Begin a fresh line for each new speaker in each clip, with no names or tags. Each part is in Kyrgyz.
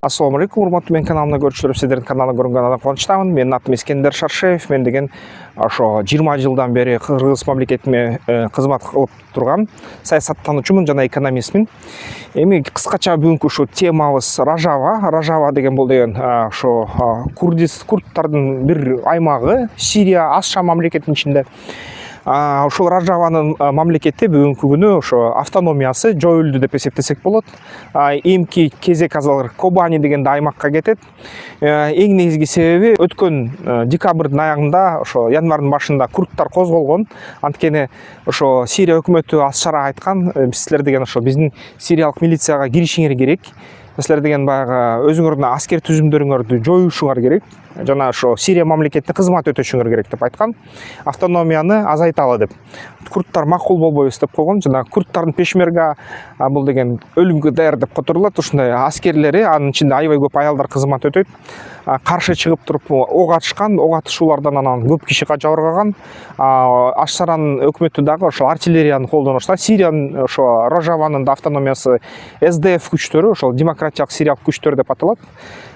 Ассаламу алейкум, урматтуу менин каналымда көрүүчүлөр, сиздердин каналына көрүнгөнүнөн кубанычтамын. Менин атым Искендер Шаршеев. Мен деген ошо 20 жылдан бери Кыргыз мамлекетине кызмат кылып турган саясаттануучумун жана экономистмин. Эми кыскача бүгүнкү ушу темабыз Ражава. Ражава деген бул деген ошо курдтардын бир аймагы, Сирия Аз Шам мамлекетинин ичинде. Ошол Ражаванын мамлекети бүгүнкү күнү ошо автономиясы жоюлду деп эсептесек болот. Эмки кезек азыр Кобани деген аймакка кетет. Эң негизги себеби өткөн декабрдын аягында, ошо январдын башында курдтар козголгон. Анткени ошо Сирия өкмөтү аччара айткан, силер деген ошо биздин сириялык милицияга киришиңер керек. Силер деген баягы өзүңөрдүн аскер түзүмдөрүңөрдү жоюшуңар керек. Жана ошо Сирия мамлекетине кызмат өтөшүңөр керек деп айткан. Автономияны азайталы деп. Курдтар макул болбойбуз деп койгон. Жана курдтардын пешмерга бул деген өлүмгө даяр деп которулат. Ушундай аскерлери, анын ичинде аябай көп аялдар кызмат өтөйт. Каршы чыгып туруп ок атышкан, ок атышуулардан анан көп киши жабыркаган. Аш-Шаранын өкмөтү дагы ошо артиллерияны колдонуштан, Сириянын ошо Ражаванын автономиясы СДФ күчтөрү, ошол демократиялык сириялык күчтөр деп аталат.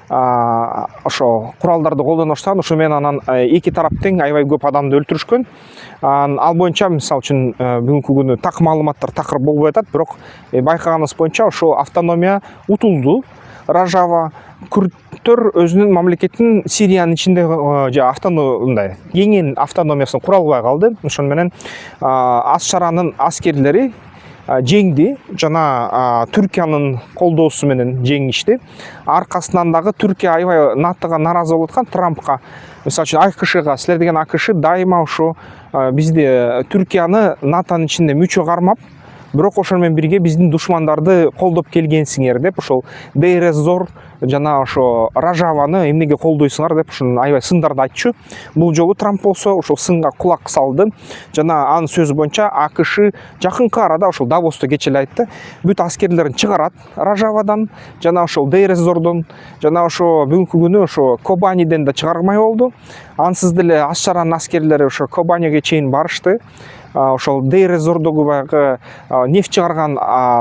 Ошо куралдарды колдонуштан ушу менен анан эки тарап тең аябай көп адамды өлтүрүшкөн. Ал боюнча мисалы үчүн бүгүнкү күнү так маалыматтар такыр болбой атат, бирок байкаганыбыз боюнча ошо автономия утулду. Ражава курдтөр өзүнүн мамлекетин Сириянын ичинде мындай кеңин автономиясын кура албай калды. Ошону менен Аш-Шаранын аскерлери жеңди жана Түркиянын колдоосу менен жеңишти. Аркасынан дагы Түркия аябай НАТОга наразы болуп аткан, Трампка, мисалы үчүн АКШга, силер деген АКШ дайыма ошо бизди Түркияны НАТОнун ичинде мүчө кармап, бирок ошону менен бирге биздин душмандарды колдоп келгенсиңер деп, ошол Дейр Зор жана ошо Ражаваны эмнеге колдойсуңар деп ушуну аябай сындарды айтчу. Бул жолу Трамп болсо ошол сынга кулак салды. Жана анын сөзү боюнча АКШ жакынкы арада ошол Давосто кече эле айтты, бүт аскерлерин чыгарат Ражавадан, жана ошол Дейр Зордон, жана ошо бүгүнкү күнү ошо Кобаниден да чыгармай болду. Ансыз деле Аш-Шаранын аскерлери ошо Кобаниге чейин барышты. Ошол Дейр Зордогу баягы нефть чыгарган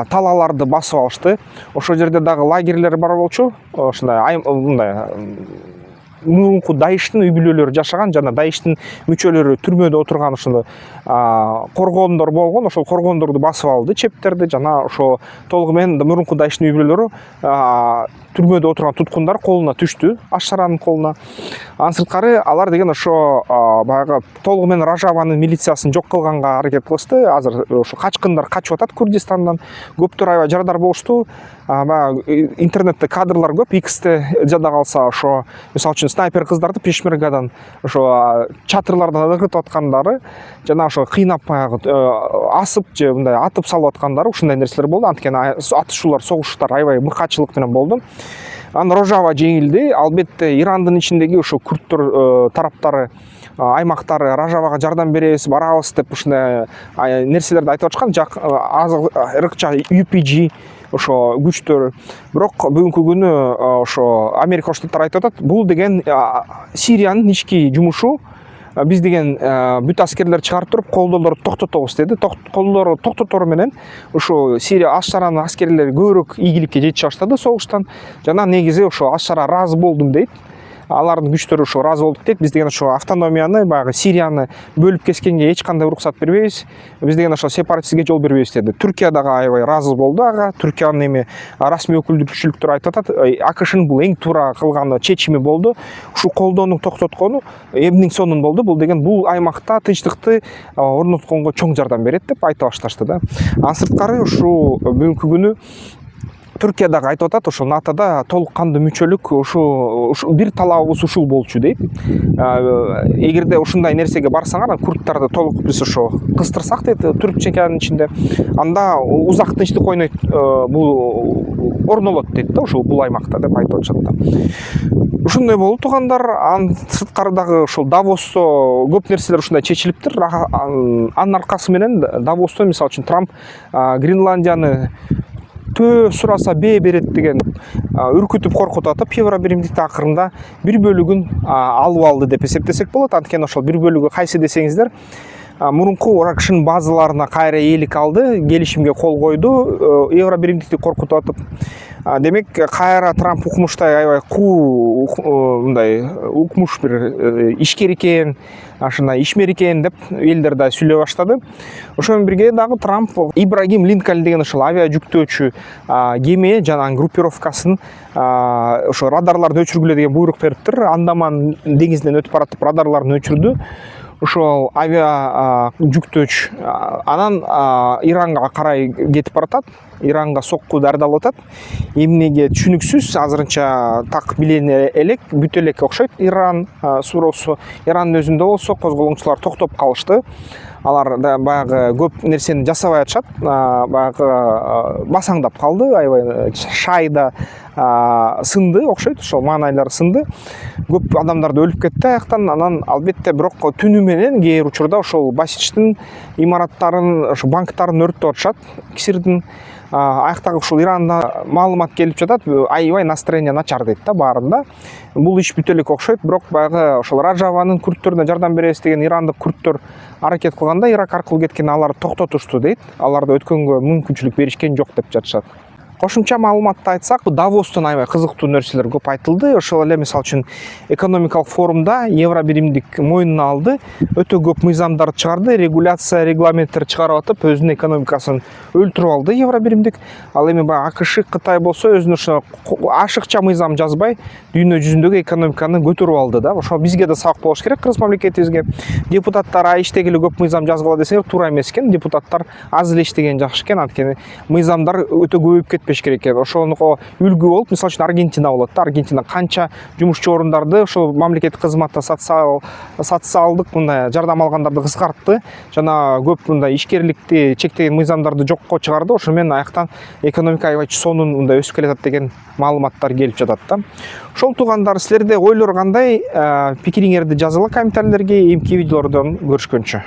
талааларды басып алышты. Ошол жерде дагы лагерлер бар болчу. Ошондой мындай мурунку Даиштин үй бүлөлөрү жашаган жана Даиштин мүчөлөрү түрмөдө отурган ошондой коргондор болгон. Ошол коргондорду басып алды, чептерди, жана ошо толугу менен мурунку Даиштин үй бүлөлөрү түрмөдө отурган туткундар колуна түштү, Аш-Шаранын колуна. Анын сырткары алар деген ошо баягы толугу менен Ражаванын милициясын жок кылганга аракет кылышты. Азыр ошо качкындар качып атат Курдистандан. Көптөр аябай жадар болушту. Баягы интернетте кадрлар көп. X'те жада калса ошо мисалы үчүн снайпер кыздарды пешмергадан ошо чатырлардан ыргытып аткандары, жана ошо кыйнап баягы асып же мындай атып салып аткандары, ушундай нерселер болду. Анткени атышуулар, согуштар аябай мыкаачылык менен болду. Анан Ражава жеңилди. Албетте Ирандын ичиндеги ошо курдтор тараптары, аймактары Ражавага жардам беребиз, барабыз деп ушундай нерселерди айтып атышкан. Ырыкча UPG ошо күчтөр. Бирок бүгүнкү күнү ошо Америка Штаттары айтып атат, бул деген Сириянын ички жумушу. Биз деген бүт аскерлер чыгарып туруп колдоолорду токтотобуз деди. Колдоолорду токтотору менен ошо Сирия Аш-Шаранын аскерлери көбүрөөк ийгиликке жетише баштады согуштан. Жана негизи ошо Аш-Шара ыраазы болдум дейт. Алардын күчтөрү ошо ыраазы болдук дейт. Биз деген ошо автономияны, баягы Сирияны бөлүп кескенге эч кандай уруксат бербейбиз. Биз деген ошо сепаратистке жол бербейбиз деди. Түркия дагы аябай ыраазы болду ага. Түркиянын эми расмий өкүлдүкчүлүктөрү айтып атат, АКШнын бул эң туура кылган чечими болду. Ушу колдоону токтоткону эмнин сонун болду. Бул деген бул аймакта тынчтыкты орнотконго чоң жардам берет деп айтып башташты да. Анын сырткары ушу бүгүнкү күнү Түркия дагы айтып атат, ошо НАТОда толук кандуу мүчөлүк ушу бир талабыбыз ушул болчу дейт. Эгерде ушундай нерсеге барсаңар, курдтарды толук биз ошо кыстырсак дейт Түрк чеканын ичинде, анда узак тынчтык ойнойт, бул орнолот дейт да, ушул бул аймакта деп айтып атышат да. Ушундай болду туугандар. Анын сырткары дагы ошол Давосто көп нерселер ушундай чечилиптир. Анын аркасы менен Давосто мисалы үчүн Трамп Гренландияны төө сураса бээ берет деген үркүтүп коркутуп атып, Евробиримдикте акырында бир бөлүгүн алып алды деп эсептесек болот. Анткени ошол бир бөлүгү кайсы десеңиздер, мурунку ракшын базаларына кайра ээлик алды, келишимге кол койду, евро биримдикти коркутуп атып. Демек кайра Трамп укмуштай аябай мындай укмуш бир ишкер экен, ашына ишмер экен деп элдер да сүйлөй баштады. Ошо менен бирге дагы Трамп Ибрагим Линкольн деген ошол авиа жүктөөчү кеме жана группировкасын ошо радарларды өчүргүлө деген буйрук бериптир. Андаман деңизинен өтүп баратып радарларын өчүрдү. Ошол авиа жүктөөч анан Иранга карай кетип баратат. Иранга сокку дардалып атат. Эмнеге түшүнүксүз, азырынча так билине элек, бүт элек окшойт. Иран суроосу, Ирандын өзүндө болсо козголоңчулар токтоп калышты. Алар да баягы көп нерсени жасабай атышат, баягы басаңдап калды, аябай шайда сынды окшойт, ошол маанайлар сынды. Көп адамдар да өлүп кетти аяктан. Анан албетте бирок түнү менен кээ бир учурда ошол Басичтин имараттарын, ошо банктарын өрттөп атышат. Кисирдин аяктагы ушул Иранда маалымат келип жатат, аябай настроение начар дейт да баарында. Бул иш бүт элек окшойт, бирок баягы ошол Ражаванын күрттөрүнө жардам беребиз деген ирандык күрттөр аракет кылганда Ирак аркылуу кеткен алар токтотушту дейт. Аларды өткөнгө мүмкүнчүлүк беришкен жок деп жатышат. Кошумча маалыматты айтсак, Давостон аябай кызыктуу нерселер көп айтылды. Ошол эле мисалы үчүн экономикалык форумда евро биримдик мойнуна алды, өтө көп мыйзамдарды чыгарды, регуляция, регламенттер чыгарып атып, өзүнүн экономикасын өлтүрүп алды евро биримдик. Ал эми баягы АКШ, Кытай болсо өзүнүн ошо ашыкча мыйзам жазбай, дүйнө жүзүндөгү экономиканы көтөрүп алды да. Ошо бизге да сабак болуш керек, кыргыз мамлекетибизге. Депутаттар иштеги эле көп мыйзам жазгыла десе туура эмес экен. Депутаттар аз эле иштеген жакшы экен, анткени мыйзамдар өтө көбөйүп кетпеш керек экен. Ошоnuko үлгү болуп, мисалы үчүн Аргентина болот да. Аргентина канча жумушчу орундарды ошол мамлекеттик кызматта социалдык мындай жардам алгандарды кыскартты, жана көп мындай ишкерликти чектеген мыйзамдарды жокко чыгарды. Ошо менен аяктан экономика аябай сонун мындай өсүп келатат деген маалыматтар келип жатат да. Ошол туугандар, силерде ойлор кандай? Пикириңерди жазгыла комментарийлерге. Эмки видеолордон көрүшкөнчө.